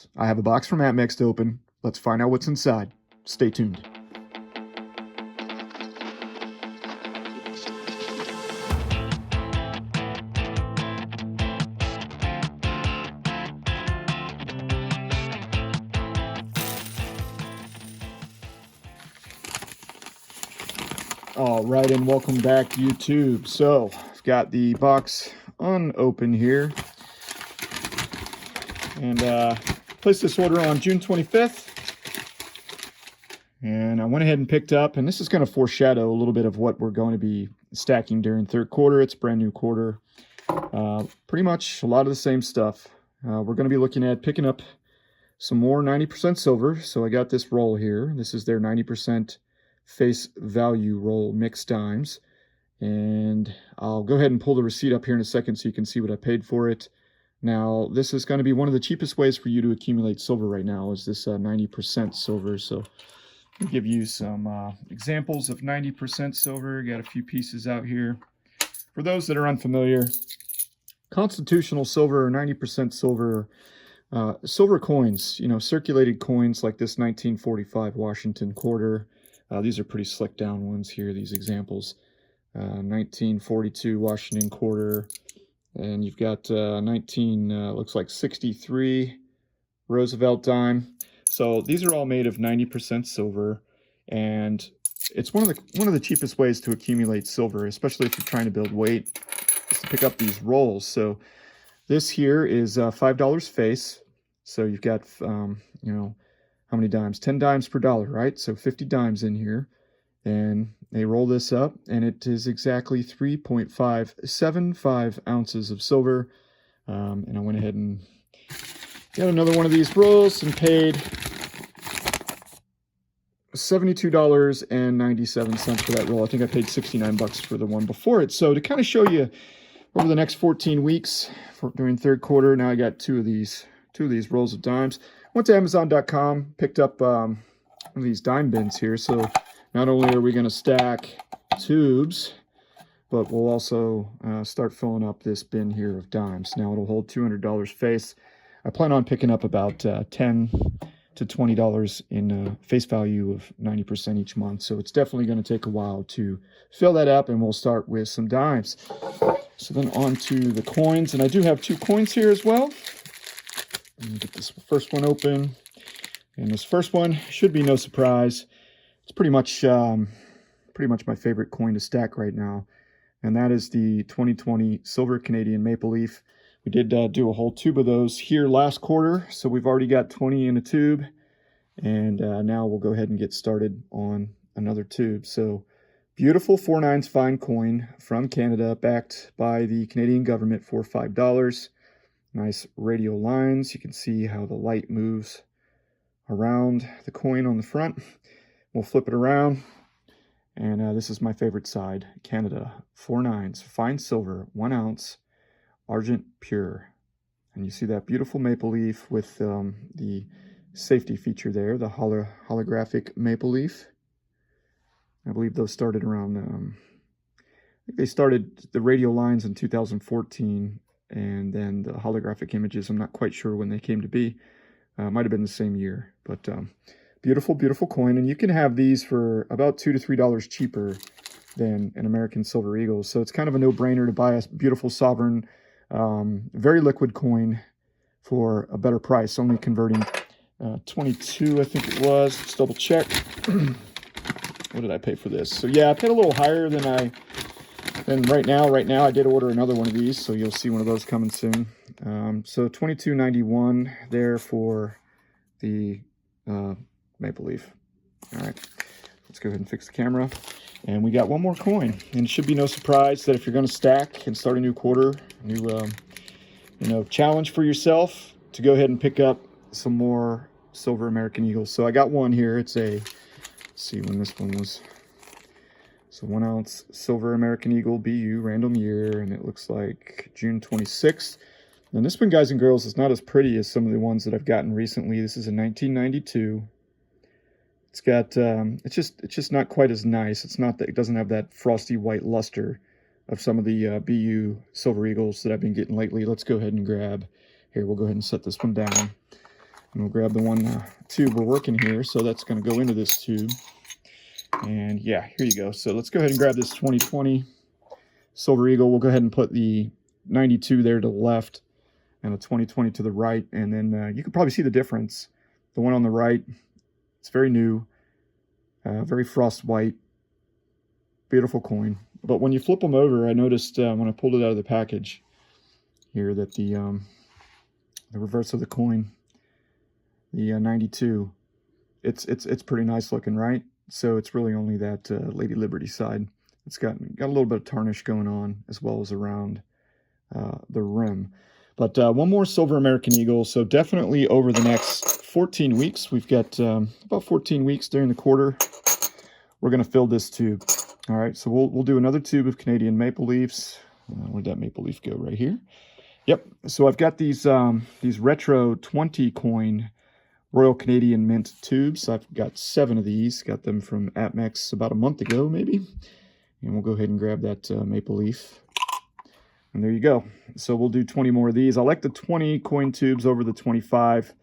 box. I have a box from Apmex to open. Let's find out what's inside. Stay tuned. All right, and welcome back, YouTube. So I've got the box unopened here, and placed this order on June 25th. And I went ahead and picked up, and this is going to foreshadow a little bit of what we're going to be stacking during third quarter. It's a brand new quarter. Pretty much a lot of the same stuff. We're going to be looking at picking up some more 90% silver. So I got this roll here. This is their 90% face value roll mixed dimes. And I'll go ahead and pull the receipt up here in a second so you can see what I paid for it. Now, this is going to be one of the cheapest ways for you to accumulate silver right now, is this 90% silver. So I'll give you some examples of 90% silver. Got a few pieces out here. For those that are unfamiliar, constitutional silver or 90% silver, silver coins, circulated coins like this 1945 Washington quarter. These are pretty slick down ones here, these examples. 1942 Washington quarter. And you've got looks like 63 Roosevelt dime. So these are all made of 90% silver, and it's one of the cheapest ways to accumulate silver, especially if you're trying to build weight, is to pick up these rolls. So this here is $5 face. So you've got how many dimes? 10 dimes per dollar, right? So 50 dimes in here. And they roll this up, and it is exactly 3.575 ounces of silver. And I went ahead and got another one of these rolls and paid $72.97 for that roll. I think I paid $69 for the one before it. So to kind of show you over the next 14 weeks during third quarter, now I got two of these rolls of dimes. Went to Amazon.com, picked up one of these dime bins here. So not only are we going to stack tubes, but we'll also start filling up this bin here of dimes. Now it'll hold $200 face. I plan on picking up about $10 to $20 in face value of 90% each month. So it's definitely going to take a while to fill that up, and we'll start with some dimes. So then on to the coins, and I do have two coins here as well. Let me get this first one open. And this first one should be no surprise. It's pretty much my favorite coin to stack right now, and that is the 2020 Silver Canadian Maple Leaf. We did do a whole tube of those here last quarter, so we've already got 20 in a tube, and now we'll go ahead and get started on another tube. So beautiful 4/9 fine coin from Canada, backed by the Canadian government for $5. Nice radial lines. You can see how the light moves around the coin on the front. We'll flip it around, and this is my favorite side. Canada, 4/9, fine silver, 1 ounce, argent pure. And you see that beautiful maple leaf with the safety feature there, the holographic maple leaf. I believe those started around, I think they started the radial lines in 2014, and then the holographic images, I'm not quite sure when they came to be. Might have been the same year, but beautiful, beautiful coin. And you can have these for about $2 to $3 cheaper than an American Silver Eagle. So it's kind of a no-brainer to buy a beautiful sovereign, very liquid coin for a better price, only converting 22, I think it was. Let's double check. What did I pay for this? So yeah, I paid a little higher than right now. Right now, I did order another one of these, so you'll see one of those coming soon. So $22.91 there for the maple leaf. All right, let's go ahead and fix the camera. And we got one more coin, and it should be no surprise that if you're going to stack and start a new quarter, new challenge for yourself, to go ahead and pick up some more silver American Eagles. So I got one here. It's let's see when this one was. So 1 ounce silver American Eagle BU, random year, and it looks like June 26th. And this one, guys and girls, is not as pretty as some of the ones that I've gotten recently. This is a 1992. It's got, it's just not quite as nice. It's not that, it doesn't have that frosty white luster of some of the BU Silver Eagles that I've been getting lately. Let's go ahead and grab, here, we'll go ahead and set this one down. And we'll grab the one tube we're working here. So that's going to go into this tube. And yeah, here you go. So let's go ahead and grab this 2020 Silver Eagle. We'll go ahead and put the 92 there to the left and a 2020 to the right. And then you can probably see the difference. The one on the right, it's very new, very frost white, beautiful coin. But when you flip them over, I noticed when I pulled it out of the package here that the reverse of the coin, the 92, it's pretty nice looking, right? So it's really only that Lady Liberty side. It's got a little bit of tarnish going on as well as around the rim. But one more Silver American Eagle. So definitely over the next 14 weeks, we've got about 14 weeks during the quarter, we're going to fill this tube. All right, so we'll do another tube of Canadian maple leaves. Where'd that maple leaf go? Right here. Yep. So I've got these retro 20 coin Royal Canadian Mint tubes. I've got 7 of these. Got them from Apmex about a month ago, maybe. And we'll go ahead and grab that maple leaf. And there you go. So we'll do 20 more of these. I like the 20 coin tubes over the 25.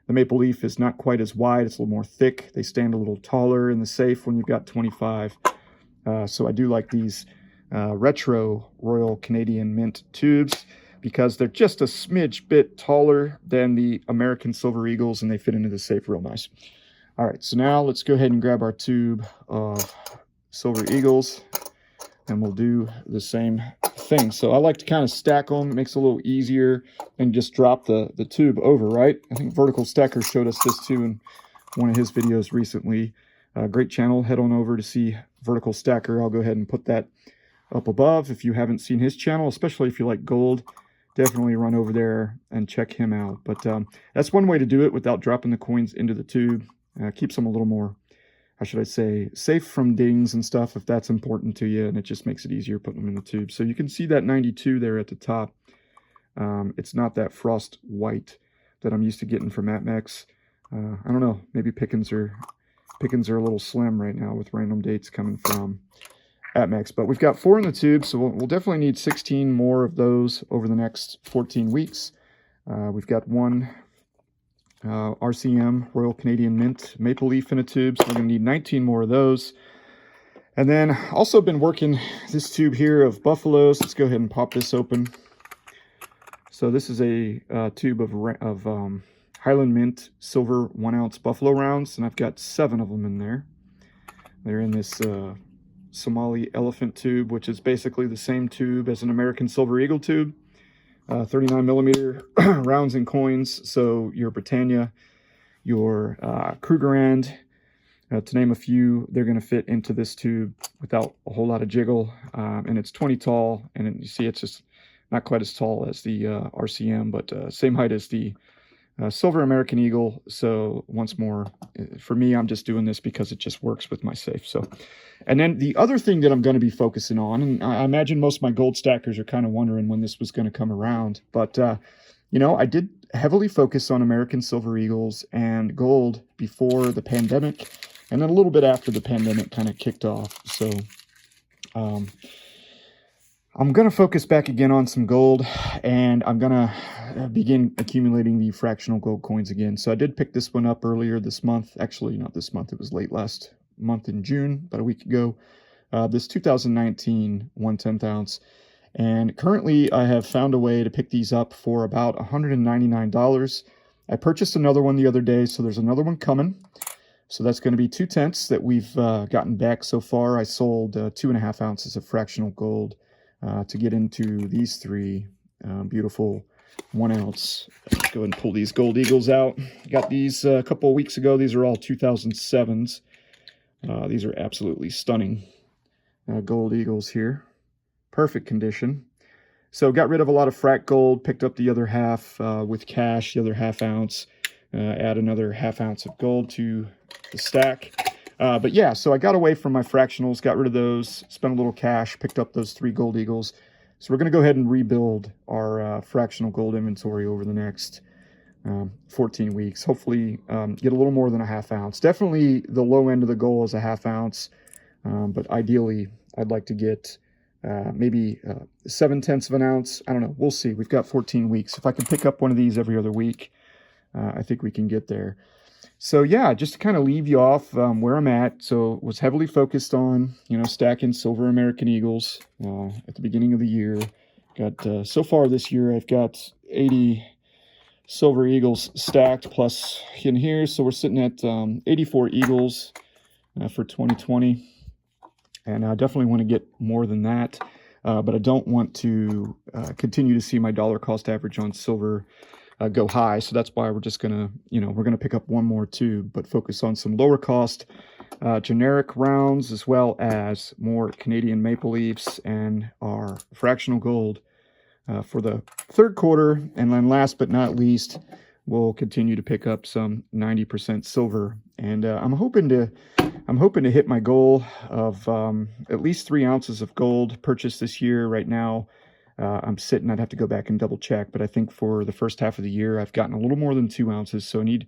The maple leaf is not quite as wide. It's a little more thick. They stand a little taller in the safe when you've got 25. So I do like these retro Royal Canadian Mint tubes because they're just a smidge bit taller than the American Silver Eagles, and they fit into the safe real nice. All right, so now let's go ahead and grab our tube of Silver Eagles, and we'll do the same thing. So I like to kind of stack them. It makes it a little easier and just drop the tube over, right? I think Vertical Stacker showed us this too in one of his videos recently. Great channel. Head on over to see Vertical Stacker. I'll go ahead and put that up above. If you haven't seen his channel, especially if you like gold, definitely run over there and check him out. But that's one way to do it without dropping the coins into the tube. Keeps them a little more, how should I say, safe from dings and stuff if that's important to you, and it just makes it easier putting them in the tube. So you can see that 92 there at the top. It's not that frost white that I'm used to getting from Apmex. I don't know, maybe pickings are a little slim right now with random dates coming from Apmex. But we've got 4 in the tube, so we'll definitely need 16 more of those over the next 14 weeks. We've got one RCM, Royal Canadian Mint maple leaf in a tube, so we're going to need 19 more of those. And then also been working this tube here of buffaloes. Let's go ahead and pop this open. So this is a tube of Highland Mint silver 1-ounce buffalo rounds, and I've got 7 of them in there. They're in this Somali elephant tube, which is basically the same tube as an American Silver Eagle tube. 39 millimeter rounds and coins. So your Britannia, your Krugerrand, to name a few, they're going to fit into this tube without a whole lot of jiggle. And it's 20 tall, and you see it's just not quite as tall as the RCM, but same height as the Silver American Eagle. So once more, for me, I'm just doing this because it just works with my safe. So, and then the other thing that I'm going to be focusing on, and I imagine most of my gold stackers are kind of wondering when this was going to come around, but you know, I did heavily focus on American Silver Eagles and gold before the pandemic, and then a little bit after the pandemic kind of kicked off. So I'm going to focus back again on some gold, and I'm going to begin accumulating the fractional gold coins again. So I did pick this one up earlier this month. Actually, not this month. It was late last month in June, about a week ago. This 2019 1/10 ounce. And currently, I have found a way to pick these up for about $199. I purchased another one the other day, so there's another one coming. So that's going to be 2/10 that we've gotten back so far. I sold 2.5 ounces of fractional gold to get into these 3 beautiful 1-ounce. Let's go ahead and pull these Gold Eagles out. Got these a couple of weeks ago. These are all 2007s. These are absolutely stunning Gold Eagles here. Perfect condition. So got rid of a lot of frac gold, picked up the other half with cash, the other 1/2 ounce. Add another 1/2 ounce of gold to the stack. But yeah, so I got away from my fractionals, got rid of those, spent a little cash, picked up those 3 Gold Eagles. So we're going to go ahead and rebuild our fractional gold inventory over the next 14 weeks. Hopefully get a little more than a 1/2 ounce. Definitely the low end of the goal is a 1/2 ounce. But ideally, I'd like to get maybe 7/10 of an ounce. I don't know. We'll see. We've got 14 weeks. If I can pick up one of these every other week, I think we can get there. So yeah, just to kind of leave you off where I'm at. So was heavily focused on, stacking silver American Eagles at the beginning of the year. Got so far this year, I've got 80 silver Eagles stacked plus in here. So we're sitting at 84 Eagles for 2020. And I definitely want to get more than that. But I don't want to continue to see my dollar cost average on silver go high. So that's why we're just gonna, we're gonna pick up one more tube, but focus on some lower cost generic rounds, as well as more Canadian maple leafs and our fractional gold for the third quarter. And then last but not least, we'll continue to pick up some 90% silver. And I'm hoping to hit my goal of at least 3 ounces of gold purchased this year. Right now, I'm sitting, I'd have to go back and double check, but I think for the first half of the year, I've gotten a little more than 2 ounces. So I need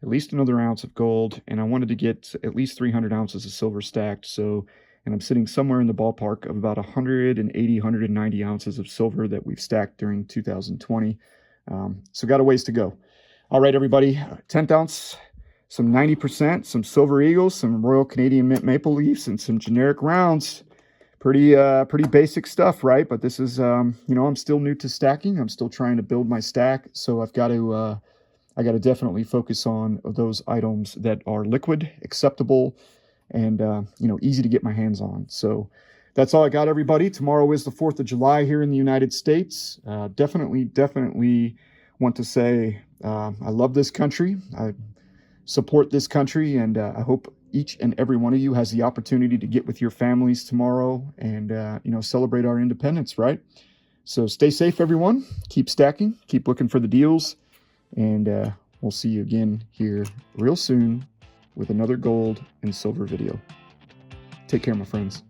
at least another ounce of gold. And I wanted to get at least 300 ounces of silver stacked. So, and I'm sitting somewhere in the ballpark of about 180, 190 ounces of silver that we've stacked during 2020. So got a ways to go. All right, everybody, 10th ounce, some 90%, some silver eagles, some Royal Canadian Mint maple leafs, and some generic rounds. Pretty basic stuff, right? But this is, I'm still new to stacking. I'm still trying to build my stack. So I got to definitely focus on those items that are liquid, acceptable, and, easy to get my hands on. So that's all I got, everybody. Tomorrow is the 4th of July here in the United States. Definitely want to say I love this country. I support this country, and I hope each and every one of you has the opportunity to get with your families tomorrow and, celebrate our independence, right? So stay safe, everyone. Keep stacking. Keep looking for the deals. And we'll see you again here real soon with another gold and silver video. Take care, my friends.